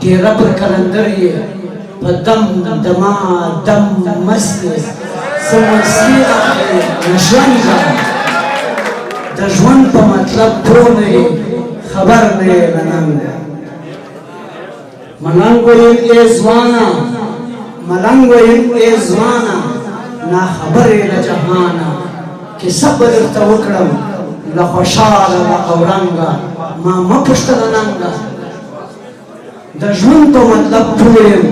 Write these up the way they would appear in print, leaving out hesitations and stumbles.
تیرا پر کلندر یې په دم دما دم مست یې څه مستی اخلې له ژونده د ژوند په مطلب پوه نه یې خبر نه یې له ننګه ملنګ ویم ای ځوانه ملنګ ویم ای ځوانه ناخبر یې له جهانه کیسه به درته وکړم له خوشحاله له اورنګه ما مه پوښته له ننګه د ژوند په مطلب پوه یم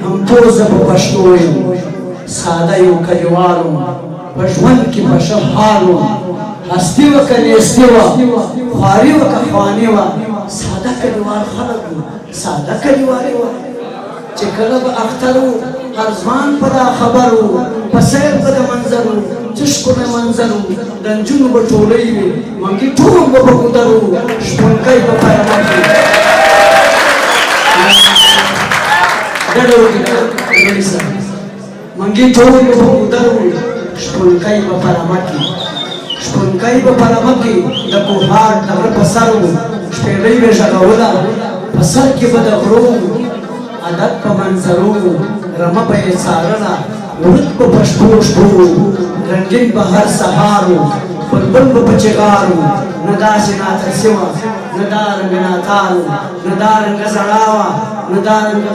همپوه زه په پښتو یم ساده یو کلیوال وم په ژوند کې په ښه حال وم هستي وه که نیستي وه خواري وه که خواني وه ساده کلیوال خلک وو ساده کلیوالي وه چې کله به اختر وو هر ځوان په دا خبر وو په سیر به د منظر وو څه ښکلی منظر وو د نجونو به ټولۍ وي منګي ټول به په ګودر وو شپونکی به په رمه کې منګي ټول به په ګودر وو شپونکی به په رمه کې شپونکی به په رمه کې د کوهاټ د غره په سر وو شپېلۍ به غږوله په سر کې به د غرو عدد په منظرو رمه به یې څارله ورک به په شپو شپو رنګین به هر سهار و بلبل به په چغار و نه داسې ناترسي وه نه دا رنګه ناتار و نه دا رنګه زړه وه نه دا رنګه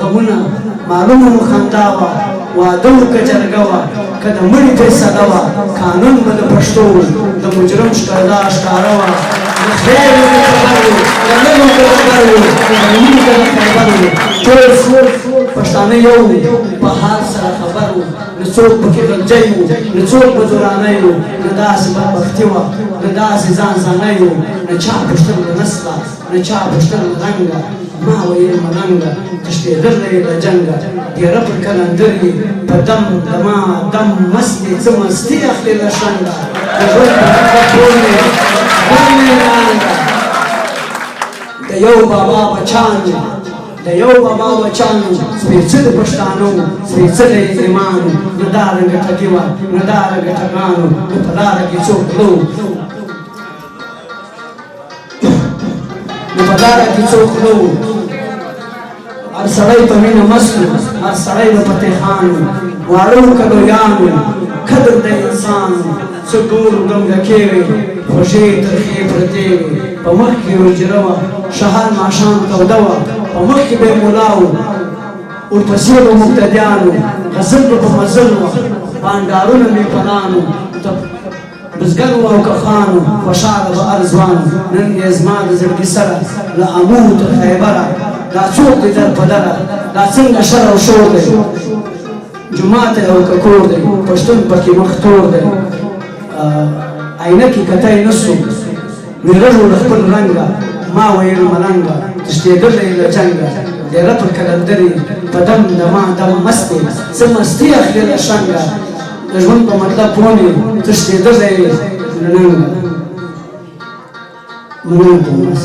غمونه معلومه مو خندا وه واده و که جرګه وه که د مړي فیصله وه قانون به د پښتو و د مجرم ښکردا ښکاره وه د خیر و د خبر و د نظم د خبر و د مینې د خیبر و ټول پښتانه یو په حال سره خبر و نه څوک پکې غلجی و نه څوک به زورانی و نه داسې بدبختي وه نه داسې ځان ځانی و نه چا پوښتل له نسله نه چا پوښتل له رنګه ما ویل ملنګه تښتېدلی یې له جنګه تېره پر کلندر یې په دم دما دم مست یې څه مستي اخلې له شنګه د ژوند په مطلب پوه نه یې خبر نه یې رانګه د یو بابا بچان د یو بابا بچانو سپېڅلي پښتانه وو سپېڅلی ایمان و نه دا رنګه ټګي وه نه دا رنګه ټګانو نه په لاره کې څوک تلو نو په لاره کې څوک نه وو هر سړی په مینه مست و هر سړی به فتحان و واړه و که لویان و قدر د انسان و څه ټول ګمګکې وې خوږې ترخې پرتې وې په مخ کې حجره وه سهار ماښام توده وه په مخ کې به یې ملا و ورپسې به مقتدیان و غزل به په مزل وه بانډارونه مې پلان و بزګر و او که خان و خوشحاله به هر ځوان نن یې زما د زړګي سره له امو تر خیبره دا څوک دی در په دره دا څنګه شر او شور دی جومات دی او که کور دی پښتون پکې مخ تور دی عینکې کتی نه سو ویرژ و له خپل رنګه ما ویل ملنګه تښتېدلی یې له جنګه ډېره پر کلندر یې په دم دما دم مست یې څه مستي اخلې له شنګه د ژوند په مطلب پوه نه یې تښتېدلی یې له ننګه مننه کوم بس